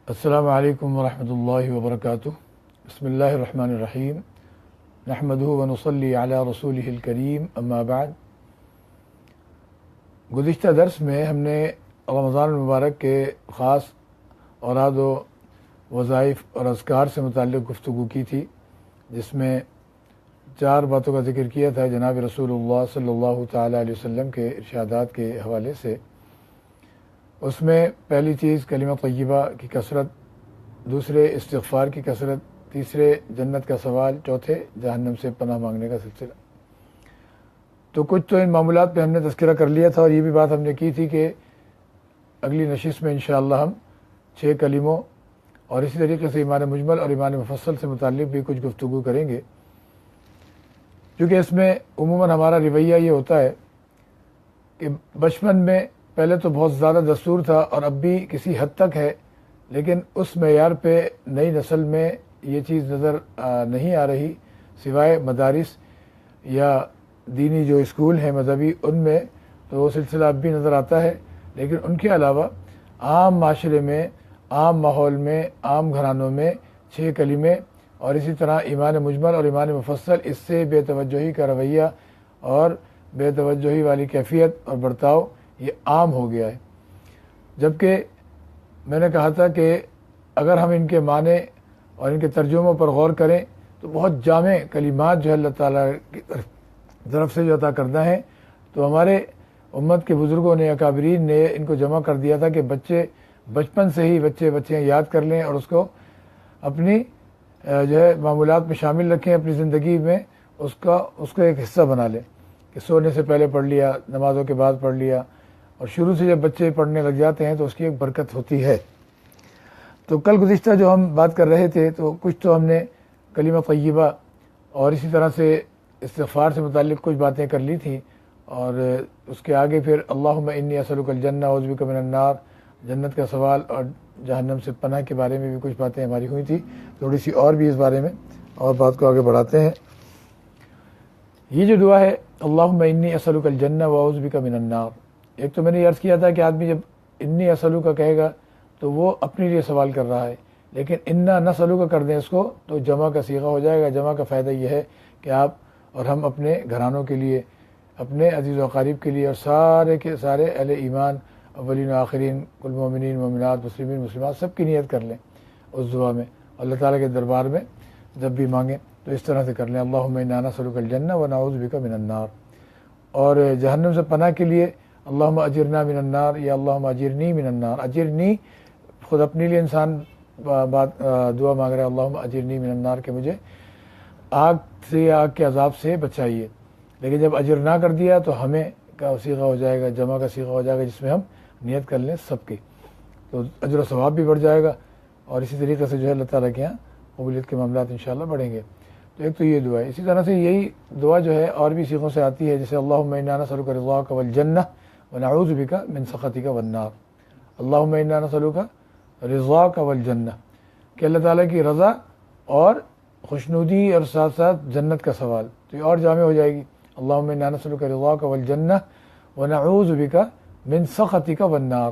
السلام علیکم ورحمۃ اللہ وبرکاتہ۔ بسم اللہ الرحمن الرحیم، نحمدہ ونصلی علی رسولہ الکریم، اما بعد۔ گزشتہ درس میں ہم نے رمضان المبارک کے خاص اوراد و وظائف اور اذکار سے متعلق گفتگو کی تھی، جس میں 4 باتوں کا ذکر کیا تھا جناب رسول اللہ صلی اللہ تعالیٰ علیہ وسلم کے ارشادات کے حوالے سے۔ اس میں پہلی چیز کلمہ طیبہ کی کثرت، دوسرے استغفار کی کثرت، تیسرے جنت کا سوال، چوتھے جہنم سے پناہ مانگنے کا سلسلہ۔ تو کچھ تو ان معاملات پہ ہم نے تذکرہ کر لیا تھا، اور یہ بھی بات ہم نے کی تھی کہ اگلی نشست میں انشاءاللہ ہم 6 کلموں اور اسی طریقے سے ایمان مجمل اور ایمان مفصل سے متعلق بھی کچھ گفتگو کریں گے، کیونکہ اس میں عموماً ہمارا رویہ یہ ہوتا ہے کہ بچپن میں پہلے تو بہت زیادہ دستور تھا اور اب بھی کسی حد تک ہے، لیکن اس معیار پہ نئی نسل میں یہ چیز نظر نہیں آ رہی، سوائے مدارس یا دینی جو اسکول ہیں مذہبی، ان میں تو وہ سلسلہ اب بھی نظر آتا ہے، لیکن ان کے علاوہ عام معاشرے میں، عام ماحول میں، عام گھرانوں میں 6 کلمے اور اسی طرح ایمان مجمل اور ایمان مفصل، اس سے بے توجہی کا رویہ اور بے توجہی والی کیفیت اور برتاؤ یہ عام ہو گیا ہے۔ جبکہ میں نے کہا تھا کہ اگر ہم ان کے معنی اور ان کے ترجموں پر غور کریں تو بہت جامع کلمات جو ہے اللہ تعالیٰ کی طرف سے جو عطا کردہ ہیں، تو ہمارے امت کے بزرگوں نے، اکابرین نے ان کو جمع کر دیا تھا کہ بچے بچپن سے ہی بچے یاد کر لیں اور اس کو اپنی جو ہے معمولات میں شامل رکھیں، اپنی زندگی میں اس کو ایک حصہ بنا لیں کہ سونے سے پہلے پڑھ لیا، نمازوں کے بعد پڑھ لیا، اور شروع سے جب بچے پڑھنے لگ جاتے ہیں تو اس کی ایک برکت ہوتی ہے۔ تو کل گزشتہ جو ہم بات کر رہے تھے تو کچھ تو ہم نے کلمہ طیبہ اور اسی طرح سے استغفار سے متعلق کچھ باتیں کر لی تھیں، اور اس کے آگے پھر اللہم انی اسألک الجنہ اعوذ بک من النار، جنت کا سوال اور جہنم سے پناہ کے بارے میں بھی کچھ باتیں ہماری ہوئی تھی، تھوڑی سی اور بھی اس بارے میں اور بات کو آگے بڑھاتے ہیں۔ یہ جو دعا ہے اللہم انی اسألک الجنہ واعوذ بک من النار، ایک تو میں نے عرض کیا تھا کہ آدمی جب انی اسألک کا کہے گا تو وہ اپنے لیے سوال کر رہا ہے، لیکن انا نسألک کر دیں اس کو تو جمع کا صیغہ ہو جائے گا۔ جمع کا فائدہ یہ ہے کہ آپ اور ہم اپنے گھرانوں کے لیے، اپنے عزیز و اقارب کے لیے اور سارے کے سارے اہل ایمان، اولین و آخرین، کل مومنین مومنات، مسلمین مسلمات، سب کی نیت کر لیں اس دعا میں، اللہ تعالیٰ کے دربار میں جب بھی مانگیں تو اس طرح سے کر لیں، اللہم انا نسألک الجنہ ونعوذ بک من النار۔ اور جہنم سے پناہ کے لیے اللہم اجرنا من النار یا اللہم اجرنی من النار۔ اجرنی خود اپنے لیے انسان دعا مانگ رہا ہے، اللہم اجرنی من النار، کہ مجھے آگ سے، آگ کے عذاب سے بچائیے، لیکن جب اجرنا کر دیا تو ہمیں کا صیغہ ہو جائے گا، جمع کا صیغہ ہو جائے گا، جس میں ہم نیت کر لیں سب کی، تو اجر و ثواب بھی بڑھ جائے گا، اور اسی طریقے سے جو ہے اللہ تعالیٰ کے یہاں قبولیت کے معاملات انشاءاللہ بڑھیں گے۔ تو ایک تو یہ دعا ہے، اسی طرح سے یہی دعا جو ہے اور بھی صیغوں سے آتی ہے، جیسے اللہم انا نسألک رضاک والجنہ ونعوذ بک من سخطک والنار۔ اللہم انا نسألک رضاک والجنہ، کہ اللہ تعالیٰ کی رضا اور خوشنودی اور ساتھ ساتھ جنت کا سوال، تو یہ اور جامع ہو جائے گی، اللہم انا نسألک رضاک والجنہ ونعوذ بک من سخطک والنار،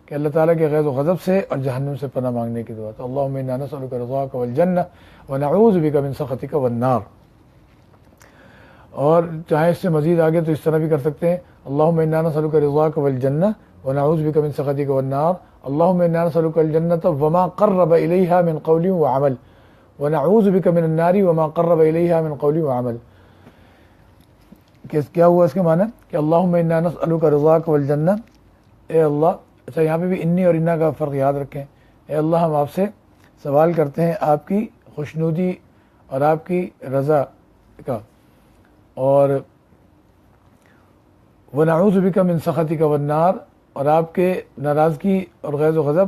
کہ اللہ تعالیٰ کے غیظ و غضب سے اور جہنم سے پناہ مانگنے کی دعا۔ تو اللہم انا نسألک رضاک والجنہ ونعوذ بک من سخطک والنار۔ اور چاہے اس سے مزید آگے تو اس طرح بھی کر سکتے ہیں، اللہم انا نسألک رضاک والجنہ ونعوذ بک من سخطک والنار، اللہم انا نسألک الجنۃ وما قرب الیہا من قول وعمل ونعوذ بک من النار وما قرب الیہا من قول وعمل۔ کیا ہوا اس کے معنی کہ اللہم انا نسألک رضاک والجنہ، اے اللہ، اچھا یہاں پہ بھی انی اور انا کا فرق یاد رکھیں، اے اللہ ہم آپ سے سوال کرتے ہیں آپ کی خوشنودی اور آپ کی رضا کا، اور ونعوذ بک من سخطک والنار، اور آپ کے ناراضگی اور غیظ و غضب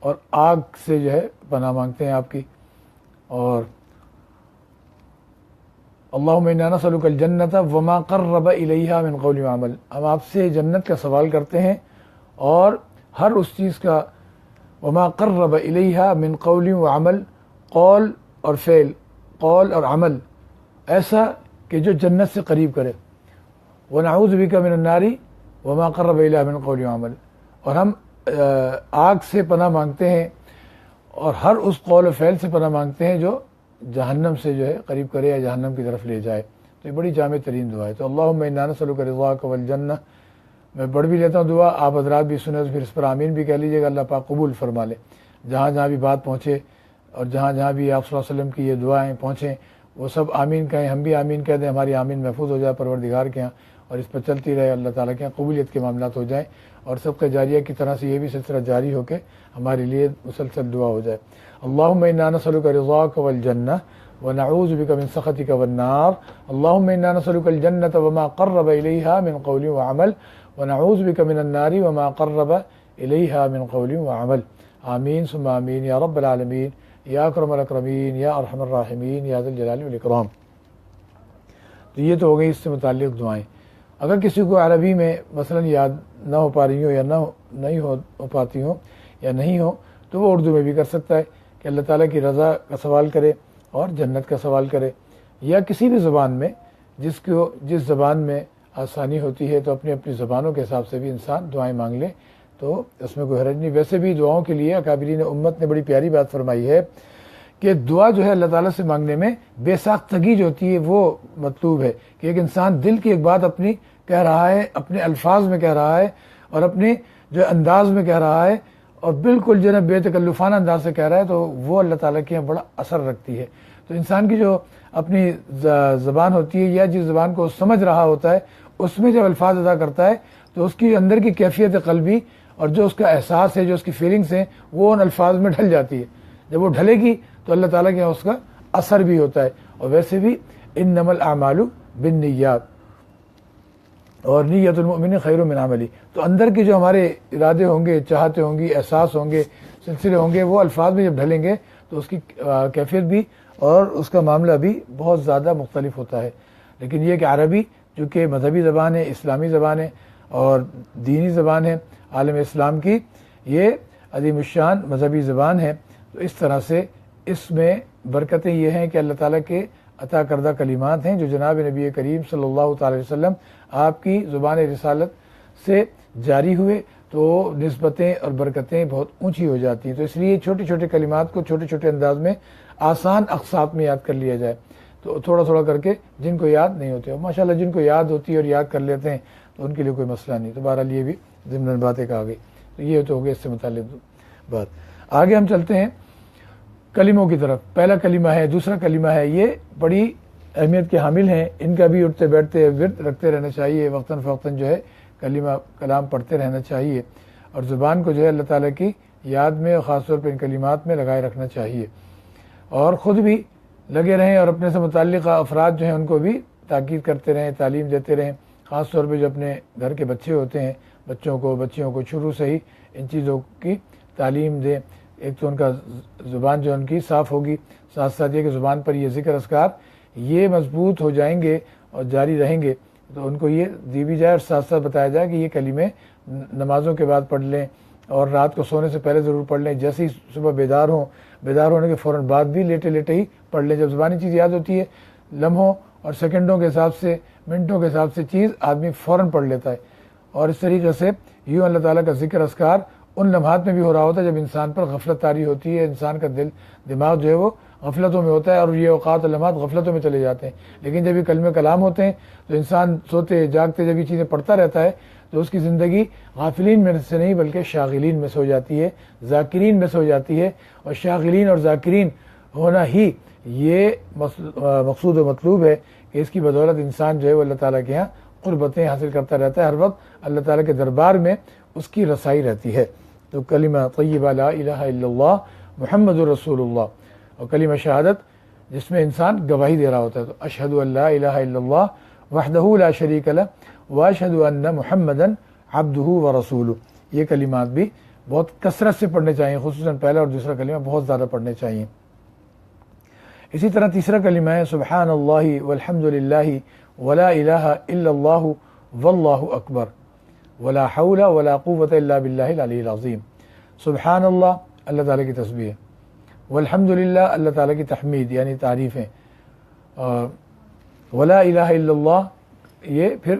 اور آگ سے جو ہے پناہ مانگتے ہیں آپ کی، اور اللہم انا نسألک الجنۃ وما قرب الیہا من قول وعمل، ہم آپ سے جنت کا سوال کرتے ہیں اور ہر اس چیز کا، وما قرب الیہا من قول وعمل، قول اور فعل، قول اور عمل ایسا کہ جو جنت سے قریب کرے، ونعوذ بک من النار وما قرب الیہا من قول وعمل، اور ہم آگ سے پناہ مانگتے ہیں اور ہر اس قول و فعل سے پناہ مانگتے ہیں جو جہنم سے جو ہے قریب کرے یا جہنم کی طرف لے جائے. تو یہ بڑی جامع ترین دعا ہے. تو اللہم انا نسألک رضاک والجنہ، میں پڑھ بھی لیتا ہوں دعا، آپ حضرات بھی سنیں تو پھر اس پر آمین بھی کہہ لیجیے گا، اللہ پاک قبول فرما لے. جہاں جہاں بھی بات پہنچے اور جہاں جہاں بھی آپ صلی اللہ علیہ وسلم کی یہ دعائیں پہنچیں وہ سب آمین کہیں، ہم بھی آمین کہہ دیں، ہماری آمین محفوظ ہو جائے پروردگار کے ہاں، اور اس پر چلتی رہے، اللہ تعالیٰ کے یہاں قبولیت کے معاملات ہو جائیں، اور صدقہ جاریہ کی طرح سے یہ بھی سلسلہ جاری ہو کے ہمارے لیے مسلسل دعا ہو جائے. اللہم انا نسألک رضاک والجنہ ونعوذ بک من سخطک والنار. اللہم انا نسألک الجنة وما قرب الیہا من قول وعمل ونعوذ بک من النار وما قرب الیہا من قول وعمل. آمین ثم آمین یا رب العالمین یا اکرم الاکرمین یا ارحم الراحمین یا ذی الجلال والاکرام. تو یہ تو ہو گئی اس سے متعلق دعائیں. اگر کسی کو عربی میں مثلا یاد نہ ہو پا رہی ہو یا نہیں ہو پاتی ہوں یا نہیں ہو تو وہ اردو میں بھی کر سکتا ہے کہ اللہ تعالیٰ کی رضا کا سوال کرے اور جنت کا سوال کرے، یا کسی بھی زبان میں جس زبان میں آسانی ہوتی ہے تو اپنی اپنی زبانوں کے حساب سے بھی انسان دعائیں مانگ لے تو اس میں کوئی حرج نہیں. ویسے بھی دعاؤں کے لیے اکابرین امت نے بڑی پیاری بات فرمائی ہے کہ دعا جو ہے اللہ تعالیٰ سے مانگنے میں بے ساختگی جو ہوتی ہے وہ مطلوب ہے، کہ ایک انسان دل کی ایک بات اپنی کہہ رہا ہے، اپنے الفاظ میں کہہ رہا ہے اور اپنے جو انداز میں کہہ رہا ہے اور بالکل جو ہے بے تکلفانہ انداز سے کہہ رہا ہے تو وہ اللہ تعالیٰ کے یہاں بڑا اثر رکھتی ہے. تو انسان کی جو اپنی زبان ہوتی ہے یا جس زبان کو سمجھ رہا ہوتا ہے اس میں جب الفاظ ادا کرتا ہے تو اس کی اندر کی کیفیت قلبی اور جو اس کا احساس ہے، جو اس کی فیلنگس ہیں، وہ ان الفاظ میں ڈھل جاتی ہے. جب وہ ڈھلے گی تو اللہ تعالیٰ کے یہاں اس کا اثر بھی ہوتا ہے. اور ویسے بھی انما الاعمال بالنیات اور نیت المؤمن خیر من عملی، تو اندر کے جو ہمارے ارادے ہوں گے، چاہتے ہوں گی، احساس ہوں گے، سلسلے ہوں گے، وہ الفاظ میں جب ڈھلیں گے تو اس کی کیفیت بھی اور اس کا معاملہ بھی بہت زیادہ مختلف ہوتا ہے. لیکن یہ کہ عربی چونکہ مذہبی زبان ہے، اسلامی زبان ہے اور دینی زبان ہے عالم اسلام کی، یہ عظیم الشان مذہبی زبان ہے، تو اس طرح سے اس میں برکتیں یہ ہیں کہ اللہ تعالیٰ کے عطا کردہ کلمات ہیں جو جناب نبی کریم صلی اللہ تعالی وسلم آپ کی زبان رسالت سے جاری ہوئے، تو نسبتیں اور برکتیں بہت اونچی ہو جاتی ہیں. تو اس لیے چھوٹے چھوٹے کلمات کو چھوٹے چھوٹے انداز میں آسان اقساط میں یاد کر لیا جائے، تو تھوڑا تھوڑا کر کے جن کو یاد نہیں ہوتے، اور ماشاءاللہ جن کو یاد ہوتی ہے اور یاد کر لیتے ہیں تو ان کے لیے کوئی مسئلہ نہیں. تو بہرحال یہ بھی ضمن بات ایک آ گئی. تو یہ تو ہو گیا اس سے متعلق بات. آگے ہم چلتے ہیں کلموں کی طرف. پہلا کلمہ ہے، دوسرا کلمہ ہے، یہ بڑی اہمیت کے حامل ہیں. ان کا بھی اٹھتے بیٹھتے ورد رکھتے رہنا چاہیے، وقتاً فوقتاً جو ہے کلمہ کلام پڑھتے رہنا چاہیے، اور زبان کو جو ہے اللہ تعالیٰ کی یاد میں اور خاص طور پہ ان کلمات میں لگائے رکھنا چاہیے، اور خود بھی لگے رہیں اور اپنے سے متعلقہ افراد جو ہیں ان کو بھی تاکید کرتے رہیں، تعلیم دیتے رہیں. خاص طور پہ جو اپنے گھر کے بچے ہوتے ہیں، بچیوں کو شروع سے ہی ان چیزوں کی تعلیم دیں. ایک تو ان کا زبان جو ان کی صاف ہوگی، ساتھ ساتھ یہ کہ زبان پر یہ ذکر اذکار یہ مضبوط ہو جائیں گے اور جاری رہیں گے، تو ان کو یہ دی بھی جائے اور ساتھ ساتھ بتایا جائے کہ یہ کلمے نمازوں کے بعد پڑھ لیں اور رات کو سونے سے پہلے ضرور پڑھ لیں. جیسے ہی صبح بیدار ہونے کے فوراً بعد بھی لیٹے ہی پڑھ لیں. جب زبانی چیز یاد ہوتی ہے لمحوں اور سیکنڈوں کے حساب سے، منٹوں کے حساب سے چیز آدمی فوراً پڑھ لیتا ہے، اور اس طریقے سے یوں اللہ تعالیٰ کا ذکر اذکار ان لمحات میں بھی ہو رہا ہوتا ہے جب انسان پر غفلت طاری ہوتی ہے، انسان کا دماغ جو ہے وہ غفلتوں میں ہوتا ہے، اور یہ اوقات اور لمحات غفلتوں میں چلے جاتے ہیں. لیکن جب یہ کلمے کلام ہوتے ہیں تو انسان سوتے جاگتے جب یہ چیزیں پڑھتا رہتا ہے تو اس کی زندگی غافلین میں سے نہیں بلکہ شاغلین میں سے ہو جاتی ہے، ذاکرین میں سے ہو جاتی ہے. اور شاغلین اور ذاکرین ہونا ہی یہ مقصود و مطلوب ہے کہ اس کی بدولت انسان جو ہے وہ اللہ تعالیٰ کے یہاں قربتیں حاصل کرتا رہتا ہے، ہر وقت اللہ تعالیٰ کے دربار میں اس کی رسائی رہتی ہے. تو کلمہ طیبہ لا الہ الا اللہ محمد رسول اللہ، اور کلمہ شہادت جس میں انسان گواہی دے رہا ہوتا ہے، تو اشہد ان لا الہ الا اللہ وحدہ لا شریک لہ واشہد ان محمدا عبدہ ورسولہ. یہ کلمات بھی بہت کثرت سے پڑھنے چاہیے، خصوصاً پہلا اور دوسرا کلمہ بہت زیادہ پڑھنے چاہیے. اسی طرح تیسرا کلمہ ہے سبحان اللہ والحمد للہ ولا الہ الا اللہ واللہ اکبر ولا حول ولا قوت الا باللہ العلی العظیم. سبحان اللہ اللہ تعالیٰ کی تسبیح ہے، والحمد للہ اللہ تعالیٰ کی تحمید یعنی تعریفیں، ولا الہ الا اللہ یہ پھر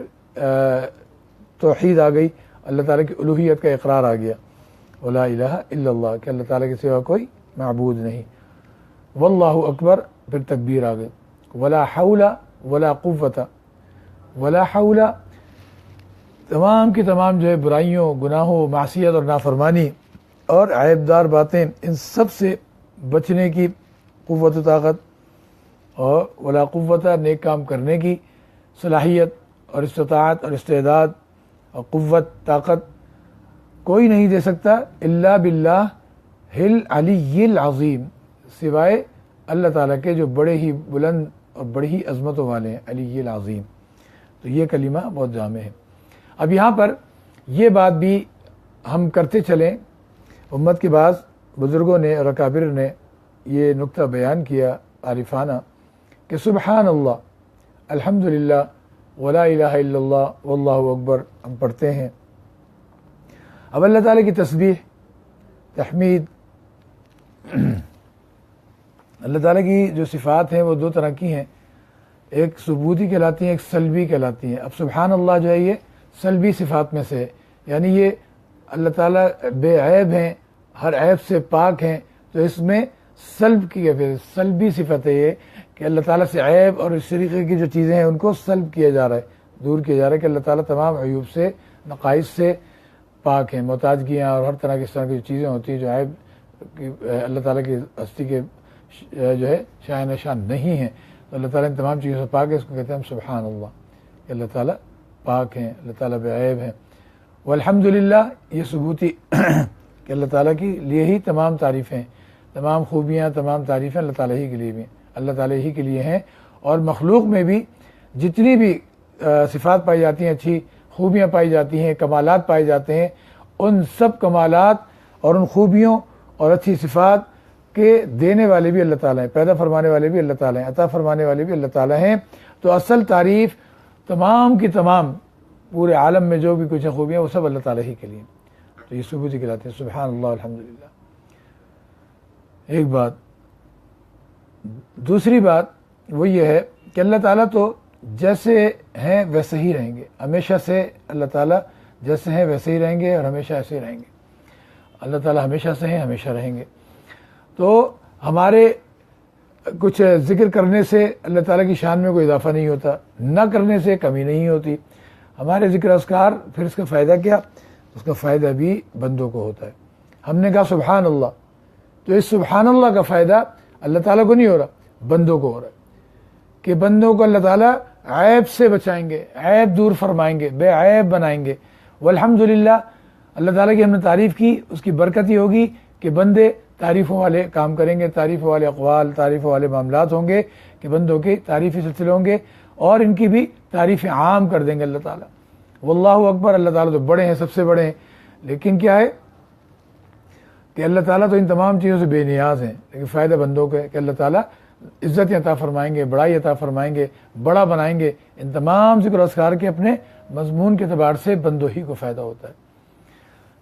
توحید آ گئی، اللہ تعالیٰ کی الوہیت کا اقرار آ گیا. ولا الہ الا اللہ کہ اللہ تعالیٰ کے سوا کوئی معبود نہیں. واللہ اکبر پھر تکبیر آ گئی. ولا حول ولا قوت. ولا حول تمام کی تمام جو ہے برائیوں، گناہوں، معصیت اور نافرمانی اور عیب دار باتیں، ان سب سے بچنے کی قوت و طاقت، اور ولا قوت نیک کام کرنے کی صلاحیت اور استطاعت اور استعداد اور قوت طاقت کوئی نہیں دے سکتا الا باللہ العلی العظیم، سوائے اللہ تعالیٰ کے جو بڑے ہی بلند اور بڑی ہی عظمتوں والے ہیں، علی العظیم. تو یہ کلمہ بہت جامع ہے. اب یہاں پر یہ بات بھی ہم کرتے چلیں. امت کے بعض بزرگوں نے اور اکابر نے یہ نقطہ بیان کیا عارفانہ کہ سبحان اللہ، الحمدللہ، ولا الہ الا اللہ، واللہ اکبر ہم پڑھتے ہیں. اب اللہ تعالیٰ کی تسبیح، تحمید، اللہ تعالیٰ کی جو صفات ہیں وہ دو طرح کی ہیں، ایک ثبوتی کہلاتی ہیں، ایک سلبی کہلاتی ہیں. اب سبحان اللہ جو ہے یہ سلبی صفات میں سے ہے، یعنی یہ اللہ تعالیٰ بے عیب ہیں، ہر عیب سے پاک ہیں. تو اس میں سلب کی سلبی صفت ہے یہ کہ اللہ تعالیٰ سے عیب اور اس طریقے کی جو چیزیں ہیں ان کو سلب کیا جا رہا ہے، دور کیا جا رہا ہے کہ اللہ تعالیٰ تمام عیوب سے، نقائص سے پاک ہیں. محتاجگیاں اور ہر طرح کی اس طرح کی چیزیں ہوتی ہیں جو عیب اللہ تعالیٰ کی ہستی کے جو ہے شائع نشان نہیں ہیں، تو اللہ تعالیٰ ان تمام چیزوں سے پاک ہے. اس کو کہتے ہیں ہم سبحان اللہ کہ اللہ تعالیٰ پاک ہیں، اللہ تعالیٰ بے عیب ہیں. والحمدللہ یہ ثبوتی کہ اللہ تعالیٰ کے لیے ہی تمام تعریفیں، تمام خوبیاں، تمام تعریفیں اللہ تعالیٰ ہی کے لیے بھی، اللہ تعالیٰ ہی کے لیے ہیں. اور مخلوق میں بھی جتنی بھی صفات پائی جاتی ہیں، اچھی خوبیاں پائی جاتی ہیں، کمالات پائے جاتے ہیں، ان سب کمالات اور ان خوبیوں اور اچھی صفات کے دینے والے بھی اللہ تعالیٰ ہیں، پیدا فرمانے والے بھی اللہ تعالیٰ ہیں، عطا فرمانے والے بھی اللہ تعالیٰ ہیں. تو اصل تعریف تمام کی تمام پورے عالم میں جو بھی کچھ خوبیاں وہ سب اللہ تعالیٰ ہی کے لیے. تو یہ ثبوتی کہلاتے ہیں سبحان اللہ الحمدللہ. ایک بات. دوسری بات وہ یہ ہے کہ اللہ تعالیٰ تو جیسے ہیں ویسے ہی رہیں گے، ہمیشہ سے اللہ تعالیٰ جیسے ہیں ویسے ہی رہیں گے اور ہمیشہ ایسے ہی رہیں گے. اللہ تعالیٰ ہمیشہ سے ہیں، ہمیشہ رہیں گے. تو ہمارے کچھ ذکر کرنے سے اللہ تعالیٰ کی شان میں کوئی اضافہ نہیں ہوتا، نہ کرنے سے کمی نہیں ہوتی. ہمارے ذکر اذکار پھر اس کا فائدہ کیا؟ اس کا فائدہ بھی بندوں کو ہوتا ہے. ہم نے کہا سبحان اللہ، تو اس سبحان اللہ کا فائدہ اللہ تعالیٰ کو نہیں ہو رہا، بندوں کو ہو رہا ہے کہ بندوں کو اللہ تعالیٰ عیب سے بچائیں گے، عیب دور فرمائیں گے، بے عیب بنائیں گے. والحمدللہ اللہ تعالیٰ کی ہم نے تعریف کی، اس کی برکت یہ ہوگی کہ بندے تعریفوں والے کام کریں گے، تعریفوں والے اقوال، تعریفوں والے معاملات ہوں گے کہ بندوں کے تعریفی سلسلے ہوں گے اور ان کی بھی تعریفیں عام کر دیں گے اللہ تعالیٰ. واللہ اکبر، اللہ تعالیٰ تو بڑے ہیں، سب سے بڑے ہیں. لیکن کیا ہے کہ اللہ تعالیٰ تو ان تمام چیزوں سے بے نیاز ہیں، لیکن فائدہ بندوں کو ہے کہ اللہ تعالیٰ عزت عطا فرمائیں گے، بڑائی عطا فرمائیں گے، بڑا بنائیں گے. ان تمام ذکر و اذکار کے اپنے مضمون کے اعتبار سے بندوں ہی کو فائدہ ہوتا ہے.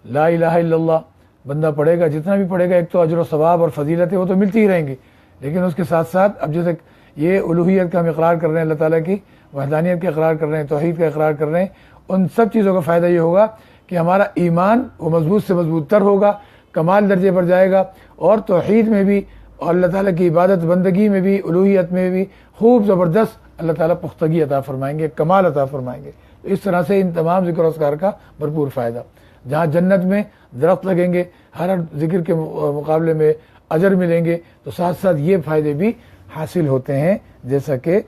لا الہ الا اللہ بندہ پڑھے گا، جتنا بھی پڑھے گا، ایک تو اجر و ثواب اور فضیلت ہے وہ تو ملتی ہی رہیں گی، لیکن اس کے ساتھ ساتھ اب جیسے یہ الوہیت کا ہم اقرار کر رہے ہیں، اللہ تعالیٰ کی وحدانیت کا اقرار کر رہے ہیں، توحید کا اقرار کر رہے ہیں، ان سب چیزوں کا فائدہ یہ ہوگا کہ ہمارا ایمان وہ مضبوط سے مضبوط تر ہوگا، کمال درجے پر جائے گا، اور توحید میں بھی اور اللہ تعالیٰ کی عبادت بندگی میں بھی، الوہیت میں بھی خوب زبردست اللہ تعالیٰ پختگی عطا فرمائیں گے، کمال عطا فرمائیں گے. تو اس طرح سے ان تمام ذکر و اذکار کا بھرپور فائدہ. جہاں جنت میں درخت لگیں گے، ہر ذکر کے مقابلے میں اجر ملیں گے، تو ساتھ ساتھ یہ فائدے بھی حاصل ہوتے ہیں جیسا کہ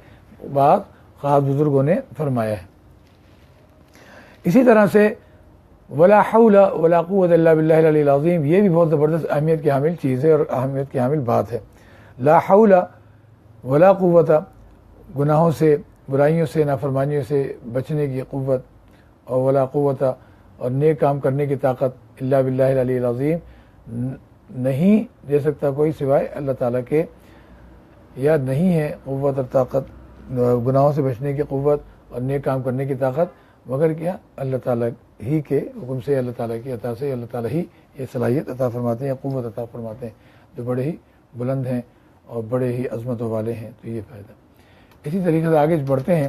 بعض خاص بزرگوں نے فرمایا ہے. اسی طرح سے ولا حول ولا قوت الا باللہ العلی العظیم، یہ بھی بہت زبردست اہمیت کی حامل چیز ہے اور اہمیت کی حامل بات ہے. لا حول ولا قوت، گناہوں سے، برائیوں سے، نافرمانیوں سے بچنے کی قوت، اور ولا قوت اور نیک کام کرنے کی طاقت الا باللہ العلی العظیم نہیں دے سکتا کوئی سوائے اللہ تعالیٰ کے، یا نہیں ہے قوت اور طاقت، گناہوں سے بچنے کی قوت اور نیک کام کرنے کی طاقت، مگر کیا اللہ تعالیٰ ہی کے حکم سے، اللہ تعالیٰ کی عطا سے. اللہ تعالیٰ ہی یہ صلاحیت عطا فرماتے ہیں، قوت عطا فرماتے ہیں، جو بڑے ہی بلند ہیں اور بڑے ہی عظمتوں والے ہیں. تو یہ فائدہ. اسی طریقے سے آگے بڑھتے ہیں.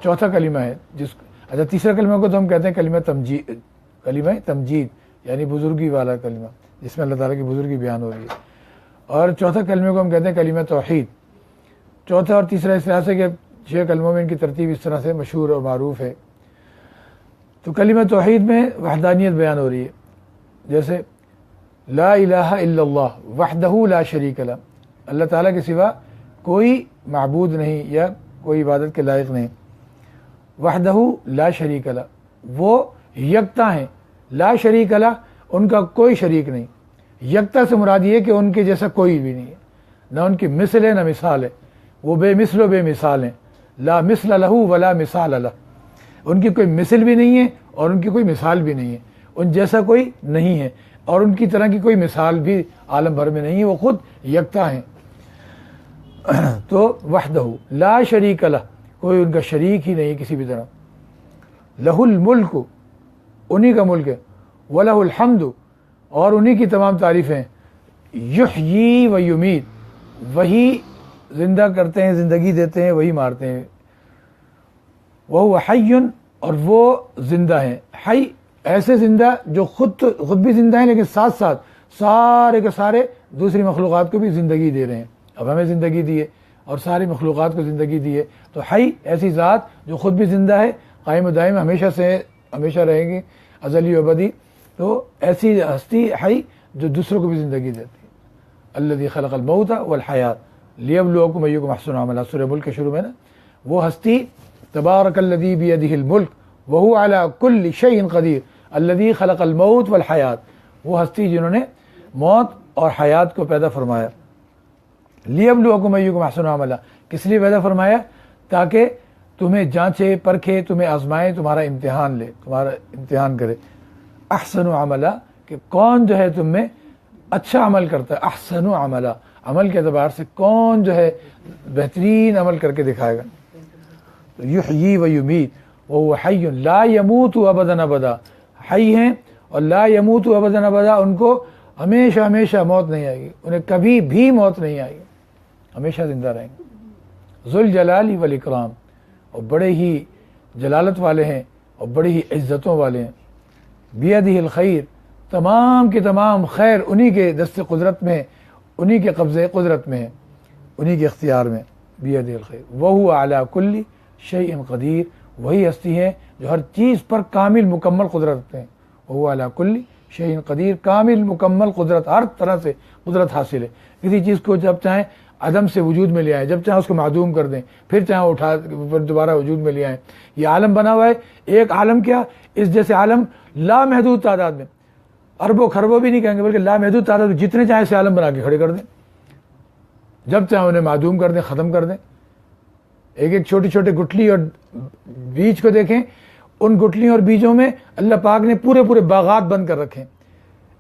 چوتھا کلمہ ہے اچھا تیسرا کلمہ کو تو ہم کہتے ہیں کلمہ تمجید، یعنی بزرگی والا کلمہ، جس میں اللہ تعالیٰ کی بزرگی بیان ہو رہی ہے. اور چوتھا کلمے کو ہم کہتے ہیں کلمہ توحید. چوتھا اور تیسرا اس طرح سے کہ 6 کلموں میں ان کی ترتیب اس طرح سے مشہور اور معروف ہے. تو کلمہ توحید میں وحدانیت بیان ہو رہی ہے، جیسے لا الہ الا اللہ وحدہ لا شریک لہ، اللہ تعالیٰ کے سوا کوئی معبود نہیں یا کوئی عبادت کے لائق نہیں. وحدہ لا شریک لہ، وہ یکتا ہیں، لا شریک لہ، ان کا کوئی شریک نہیں. یکتا سے مراد یہ کہ ان کے جیسا کوئی بھی نہیں ہے، نہ ان کی مثل ہے نہ مثال ہے، وہ بے مثل و بے مثال ہیں. لا مثل لہ ولا مثال لہ، ان کی کوئی مثل بھی نہیں ہے اور ان کی کوئی مثال بھی نہیں ہے، ان جیسا کوئی نہیں ہے اور ان کی طرح کی کوئی مثال بھی عالم بھر میں نہیں ہے، وہ خود یکتا ہیں. تو وحدہ لا شریک لہ، کوئی ان کا شریک ہی نہیں کسی بھی طرح. لہ الملک، انہی کا ملک ہے، وَلَهُ الْحَمْدُ، اور انہی کی تمام تعریفیں. یحیی و یمیت، وہی زندہ کرتے ہیں، زندگی دیتے ہیں، وہی مارتے ہیں. وَهُوَ حَيٌّ، اور وہ زندہ ہیں. حی، ایسے زندہ جو خود بھی زندہ ہیں لیکن ساتھ ساتھ سارے کے سارے دوسری مخلوقات کو بھی زندگی دے رہے ہیں. اب ہمیں زندگی دیے اور ساری مخلوقات کو زندگی دیے، تو حی ایسی ذات جو خود بھی زندہ ہے، قائم و دائم، ہمیشہ رہیں گی، ازلی و ابدی. تو ایسی ہستی حی جو دوسروں کو بھی زندگی دیتی ہے. الذی خلق الموت والحیات لیبلوکم ایکم احسن عملا، سورہ ملک کے شروع میں نا، وہ ہستی تبارک الذی بیدہ الملک وہو علی کل شیء قدیر الذی خلق الموت والحیات، وہ ہستی جنہوں نے موت اور حیات کو پیدا فرمایا. لیبلوکم ایکم احسن عملا، کس لیے پیدا فرمایا؟ تاکہ تمہیں جانچے، پرکھے، تمہیں آزمائے، تمہارا امتحان کرے. احسن عملا، کہ کون جو ہے تم میں اچھا عمل کرتا ہے. احسن عملا، عمل کے اعتبار سے کون جو ہے بہترین عمل کر کے دکھائے گا. یحیی و یمیت وہو حی لا یموت ابدا ابدا، حی ہیں اور لا یموت ابدا ابدا، ان کو ہمیشہ موت نہیں آئے گی، انہیں کبھی بھی موت نہیں آئے گی، ہمیشہ زندہ رہیں گے. ذوالجلال والاکرام، اور بڑے ہی جلالت والے ہیں اور بڑی ہی عزتوں والے ہیں. بیدہ الخیر، تمام کے تمام خیر انہی کے دست قدرت میں، انہی کے قبضے قدرت میں ہے، انہی کے اختیار میں. بیدہ الخیر وہو علی کل شیء قدیر، وہی ہستی ہے جو ہر چیز پر کامل مکمل قدرت رکھتے ہیں. وہو علی کل شیء قدیر، کامل مکمل قدرت، ہر طرح سے قدرت حاصل ہے. کسی چیز کو جب چاہیں عدم سے وجود میں لے آئیں، جب چاہیں اس کو معدوم کر دیں، پھر چاہیں اٹھا دوبارہ وجود میں لے آئیں. یہ عالم بنا ہوا ہے، ایک عالم کیا، اس جیسے عالم لامحدود تعداد میں، اربوں خربوں بھی نہیں کہیں گے بلکہ لامحدود تعداد میں جتنے چاہیں سے عالم بنا کے کھڑے کر دیں، جب چاہیں انہیں معدوم کر دیں، ختم کر دیں. ایک چھوٹی گٹھلی اور بیج کو دیکھیں، ان گٹھلیوں اور بیجوں میں اللہ پاک نے پورے باغات بند کر رکھے ہیں.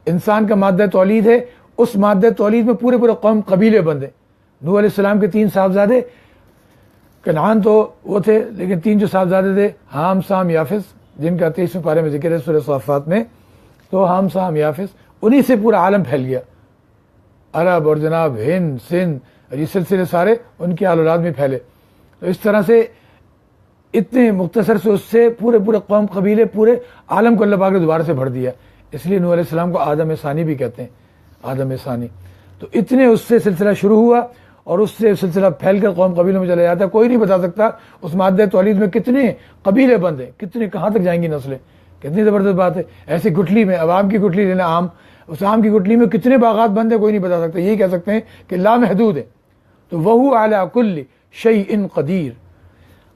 انسان کا مادہ تولید ہے، اس مادہ تولید میں پورے قوم قبیلے بند ہیں. نوح علیہ السلام کے 3 صاحبزادے، کنعان تو وہ تھے لیکن 3 جو صاحبزادے تھے، حام، سام، یافس، جن کا 23ویں پارے میں ذکر ہے سورہ صافات میں. تو حام، سام، یافس، انہی سے پورا عالم پھیل گیا. عرب اور جناب ہند، سندھ، اور یہ سلسلے سارے ان کی اولاد میں پھیلے. تو اس طرح سے اتنے مختصر سے اس سے پورے قوم قبیلے، پورے عالم کو اللہ پاک نے دوبارہ سے بھر دیا. اس لیے نوح علیہ السلام کو آدم ثانی بھی کہتے ہیں، آدم ثانی. تو اتنے اس سے سلسلہ شروع ہوا اور اس سے سلسلہ پھیل کر قوم قبیلوں میں چلا جاتا ہے. کوئی نہیں بتا سکتا اس مادہ تولید میں کتنے قبیلے بند ہیں، کتنے کہاں تک جائیں گی نسلیں. کتنی زبردست بات ہے. ایسی گٹھلی میں، اب آم کی گٹھلی لینا، آم، اس آم کی گٹھلی میں کتنے باغات بند ہیں کوئی نہیں بتا سکتا. یہی کہہ سکتے ہیں کہ لامحدود ہے. تو وہو علی کل شیء قدیر.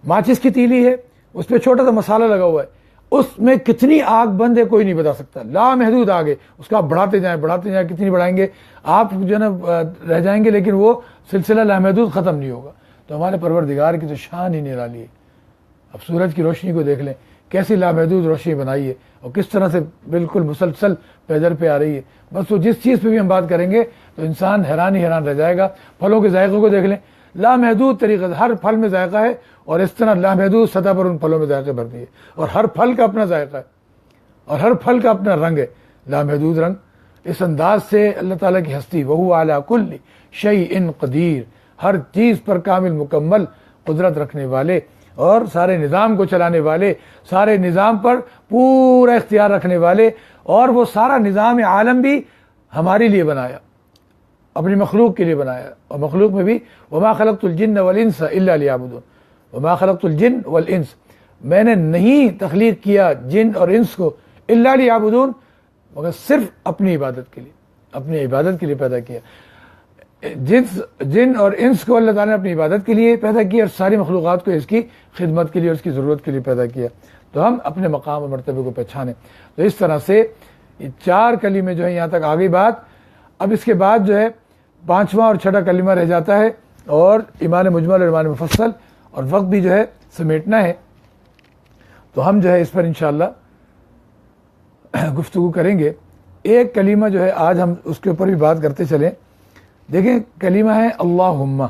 ماچس کی تیلی ہے، اس پہ چھوٹا سا مسالہ لگا ہوا ہے، اس میں کتنی آگ بند ہے کوئی نہیں بتا سکتا. لامحدود آگ ہے، اس کا آپ بڑھاتے جائیں، کتنی بڑھائیں گے آپ جو ہے نا رہ جائیں گے، لیکن وہ سلسلہ لامحدود ختم نہیں ہوگا. تو ہمارے پروردگار کی تو شان ہی نرالی ہے. اب سورج کی روشنی کو دیکھ لیں، کیسی لامحدود روشنی بنائی ہے اور کس طرح سے بالکل مسلسل پیدر پہ آ رہی ہے. بس وہ جس چیز پہ بھی ہم بات کریں گے تو انسان حیران رہ جائے گا. پھلوں کے ذائقوں کو دیکھ لیں، لامحدود طریقے سے ہر پھل میں ذائقہ ہے، اور اس طرح لامحدود سطح پر ان پھلوں میں ذائقے بھرتی ہے، اور ہر پھل کا اپنا ذائقہ ہے اور ہر پھل کا اپنا رنگ ہے، لامحدود رنگ. اس انداز سے اللہ تعالیٰ کی ہستی وہو علی کل شیء قدیر، ہر چیز پر کامل مکمل قدرت رکھنے والے اور سارے نظام کو چلانے والے، سارے نظام پر پورا اختیار رکھنے والے. اور وہ سارا نظام عالم بھی ہمارے لیے بنایا، اپنی مخلوق کے لیے بنایا، اور مخلوق میں بھی وما خلقت الجن والانس الا لیعبدون، وما خلقت الجن والانس، میں نے نہیں تخلیق کیا جن اور انس کو الا لیعبدون، مگر صرف اپنی عبادت کے لیے، اپنی عبادت کے لیے پیدا کیا۔ جن اور انس کو اللہ تعالیٰ نے اپنی عبادت کے لیے پیدا کیا، اور ساری مخلوقات کو اس کی خدمت کے لیے اور اس کی ضرورت کے لیے پیدا کیا۔ تو ہم اپنے مقام اور مرتبے کو پہچانیں۔ تو اس طرح سے یہ 4 کلمے جو ہیں یہاں تک آگئی بات۔ اب اس کے بعد جو ہے 5واں اور 6واں کلمہ رہ جاتا ہے، اور ایمان مجمل اور ایمان مفصل، اور وقت بھی جو ہے سمیٹنا ہے، تو ہم جو ہے اس پر انشاءاللہ گفتگو کریں گے۔ ایک کلمہ جو ہے آج ہم اس کے اوپر بھی بات کرتے چلیں۔ دیکھیں کلمہ ہے اللہم،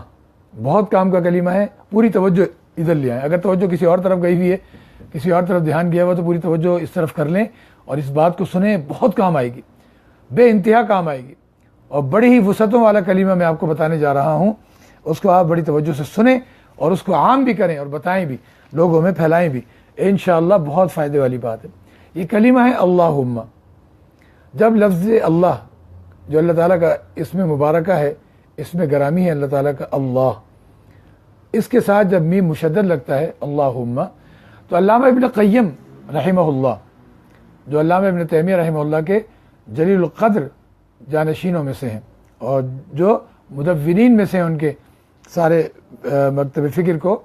بہت کام کا کلمہ ہے، پوری توجہ ادھر لے آئیں۔ اگر توجہ کسی اور طرف گئی ہوئی ہے، کسی اور طرف دھیان گیا ہوا، تو پوری توجہ اس طرف کر لیں اور اس بات کو سنیں، بہت کام آئے گی، بے انتہا کام آئے گی، اور بڑی ہی وسعتوں والا کلمہ میں آپ کو بتانے جا رہا ہوں۔ اس کو آپ بڑی توجہ سے سنیں اور اس کو عام بھی کریں اور بتائیں بھی، لوگوں میں پھیلائیں بھی، انشاءاللہ بہت فائدے والی بات ہے۔ یہ کلمہ ہے اللہم۔ جب لفظ اللہ جو اللہ تعالیٰ کا اسم مبارکہ ہے، اسم گرامی ہے اللہ تعالیٰ کا اللہ، اس کے ساتھ جب میم مشدد لگتا ہے اللہم، تو علامہ ابن قیم رحمہ اللہ، جو علامہ ابن تیمیہ رحمہ اللہ کے جلیل القدر جانشینوں میں سے ہیں، اور جو مدونین میں سے ہیں، ان کے سارے مکتب فکر کو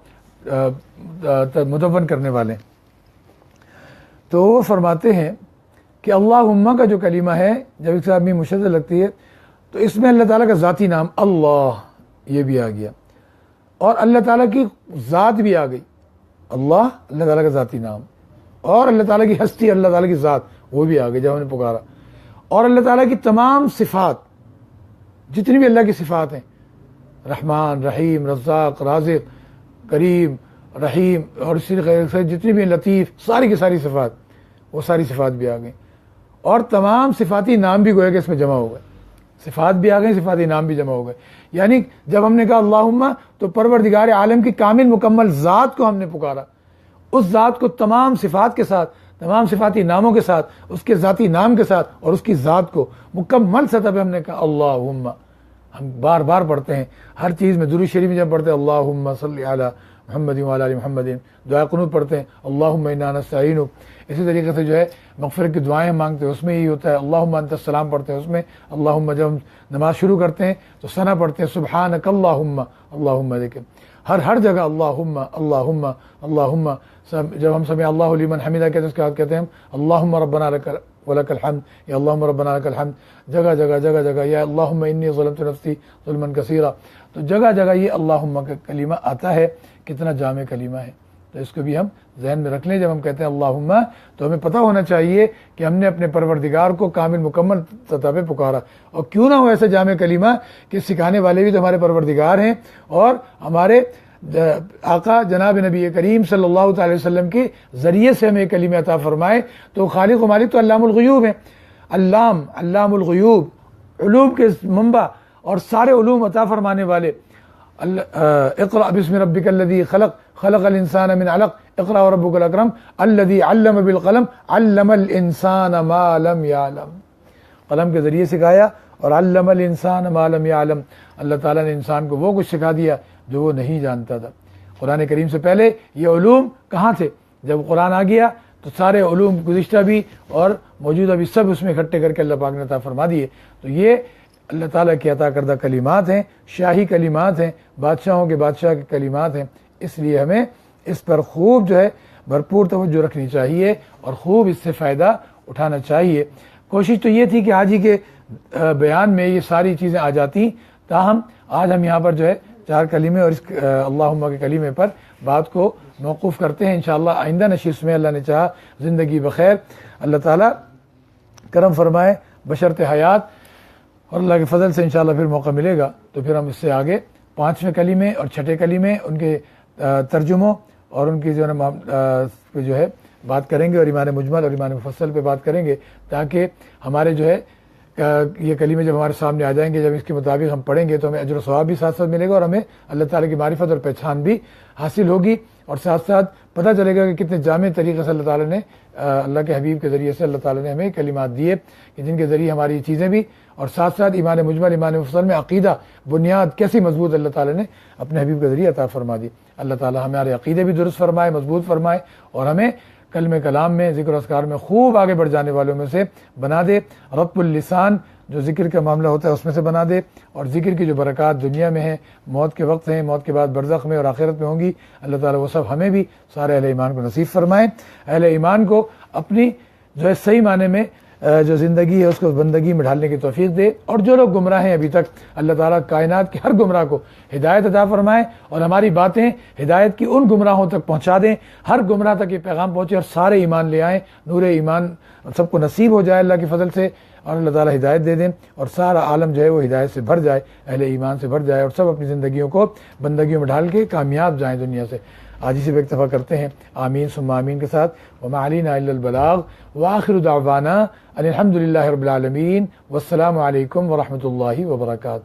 مدون کرنے والے، تو وہ فرماتے ہیں کہ اللہم کا جو کلمہ ہے جب اس کے ساتھ میم مشدد لگتی ہے تو اس میں اللہ تعالیٰ کا ذاتی نام اللہ یہ بھی آ گیا، اور اللہ تعالیٰ کی ذات بھی آ گئی، اللہ اللہ تعالیٰ کا ذاتی نام، اور اللہ تعالیٰ کی ہستی، اللہ تعالیٰ کی ذات وہ بھی آ گئی جب ہم نے پکارا، اور اللہ تعالیٰ کی تمام صفات، جتنی بھی اللہ کی صفات ہیں، رحمان، رحیم، رزاق، رازق، کریم، رحیم، اور اسی طرح سے جتنی بھی لطیف، ساری کی ساری صفات، وہ ساری صفات بھی آ گئیں، اور تمام صفاتی نام بھی گویا کہ اس میں جمع ہو گئے، صفات بھی آ گئے، صفاتی نام بھی جمع ہو گئے۔ یعنی جب ہم نے کہا اللہم، تو پروردگار عالم کی کامل مکمل ذات کو ہم نے پکارا، اس ذات کو تمام صفات کے ساتھ، تمام صفاتی ناموں کے ساتھ، اس کے ذاتی نام کے ساتھ، اور اس کی ذات کو مکمل سطح پہ ہم نے کہا اللہم۔ ہم بار بار پڑھتے ہیں ہر چیز میں، درود شریف میں جب پڑھتے ہیں اللہم صلی علی محمد وعلی آل محمد، دعا قنوت پڑھتے ہیں اللہم انا نستعین، اسی طریقے سے جو ہے مغفرت کی دعائیں مانگتے ہیں اس میں یہی ہوتا ہے، اللہم انت السلام پڑھتے ہیں اس میں، اللہم جب ہم نماز شروع کرتے ہیں تو ثنا پڑھتے ہیں سبحانک اللہم، اللہم دیکھیں ہر جگہ اللہم اللہم اللہم، جب ہم سمع اللہ لمن حمیدہ کہتے ہیں اس کے بعد کہتے ہیں اللہم ربنا ولک الحمد، یا اللہم ربنا لک الحمد، جگہ جگہ جگہ جگہ، یا اللہم انی ظلمت نفسی ظلما کثیرا، تو جگہ جگہ یہ اللہم کا کلمہ آتا ہے، کتنا جامع کلمہ ہے۔ تو اس کو بھی ہم ذہن میں رکھ لیں، جب ہم کہتے ہیں اللہم تو ہمیں پتہ ہونا چاہیے کہ ہم نے اپنے پروردگار کو کامل مکمل سطح پہ پکارا، اور کیوں نہ ہو ایسا جامع کلمہ کہ سکھانے والے بھی تو ہمارے پروردگار ہیں، اور ہمارے آقا جناب نبی کریم صلی اللہ تعالی وسلم کے ذریعے سے ہمیں کلمہ عطا فرمائے، تو خالق و مالک تو علام الغیوب ہیں، علام الغیوب، علوم کے منبع اور سارے علوم عطا فرمانے والے، اقرأ بسم ربک الذی خلق خلق الانسان من علق اقرأ وربک الاکرم الذی علم بالقلم علم الانسان ما لم یعلم، قلم کے ذریعے سکھایا، اور علم الانسان ما لم یعلم، اللہ تعالیٰ نے انسان کو وہ کچھ سکھا دیا جو وہ نہیں جانتا تھا۔ قرآن کریم سے پہلے یہ علوم کہاں تھے؟ جب قرآن آ گیا تو سارے علوم گزشتہ بھی اور موجودہ بھی سب اس میں اکٹھے کر کے اللہ پاک نے عطا فرما دیے۔ تو یہ اللہ تعالیٰ کی عطا کردہ کلمات ہیں، شاہی کلمات ہیں، بادشاہوں کے بادشاہ کے کلمات ہیں، اس لیے ہمیں اس پر خوب جو ہے بھرپور توجہ رکھنی چاہیے اور خوب اس سے فائدہ اٹھانا چاہیے۔ کوشش تو یہ تھی کہ حاجی کے بیان میں یہ ساری چیزیں آ جاتی، تاہم آج ہم یہاں پر جو ہے 4 کلمے اور اس اللہم کے کلمے پر بات کو موقوف کرتے ہیں۔ انشاءاللہ آئندہ نشست میں اللہ نے چاہا زندگی بخیر، اللہ تعالیٰ کرم فرمائے بشرط حیات، اور اللہ کے فضل سے انشاءاللہ پھر موقع ملے گا تو پھر ہم اس سے آگے 5ویں کلمے اور 6ٹھے کلمے ان کے ترجموں اور ان کی جو ہے بات کریں گے، اور ایمان مجمل اور ایمان مفصل پہ بات کریں گے، تاکہ ہمارے جو ہے یہ کلمے جب ہمارے سامنے آ جائیں گے، جب اس کے مطابق ہم پڑھیں گے تو ہمیں اجر و ثواب بھی ساتھ ساتھ ملے گا، اور ہمیں اللہ تعالیٰ کی معرفت اور پہچان بھی حاصل ہوگی، اور ساتھ ساتھ پتہ چلے گا کہ کتنے جامع طریقے سے اللہ تعالیٰ نے اللہ کے حبیب کے ذریعے سے اللہ تعالیٰ نے ہمیں کلمات دیے کہ جن کے ذریعے ہماری چیزیں بھی اور ساتھ ساتھ ایمان مجمل ایمان مفصل میں عقیدہ بنیاد کیسی مضبوط اللہ تعالیٰ نے اپنے حبیب کے ذریعے عطا فرما دی۔ اللہ تعالیٰ ہمارے عقیدے بھی درست فرمائے، مضبوط فرمائے، اور ہمیں کلمہ کلام میں ذکر و اذکار میں خوب آگے بڑھ جانے والوں میں سے بنا دے، رب اللسان جو ذکر کا معاملہ ہوتا ہے اس میں سے بنا دے، اور ذکر کی جو برکات دنیا میں ہیں، موت کے وقت ہیں، موت کے بعد برزخ میں اور آخرت میں ہوں گی، اللہ تعالیٰ وہ سب ہمیں بھی سارے اہل ایمان کو نصیب فرمائیں۔ اہل ایمان کو اپنی جو ہے صحیح معنی میں جو زندگی ہے اس کو بندگی میں ڈھالنے کی توفیق دے، اور جو لوگ گمراہ ہیں ابھی تک اللہ تعالیٰ کائنات کے ہر گمراہ کو ہدایت عطا فرمائے، اور ہماری باتیں ہدایت کی ان گمراہوں تک پہنچا دیں، ہر گمراہ تک یہ پیغام پہنچے اور سارے ایمان لے آئیں، نور ایمان سب کو نصیب ہو جائے اللہ کے فضل سے، اور اللہ تعالیٰ ہدایت دے دیں، اور سارا عالم جو ہے وہ ہدایت سے بھر جائے، اہل ایمان سے بھر جائے، اور سب اپنی زندگیوں کو بندگیوں میں ڈھال کے کامیاب جائیں دنیا سے۔ آج اسی پہ اکتفا کرتے ہیں، آمین ثم آمین کے ساتھ، وما علینا الا البلاغ، وآخر دعوانا ان الحمد للہ رب العالمین، والسلام علیکم ورحمۃ اللہ وبرکاتہ۔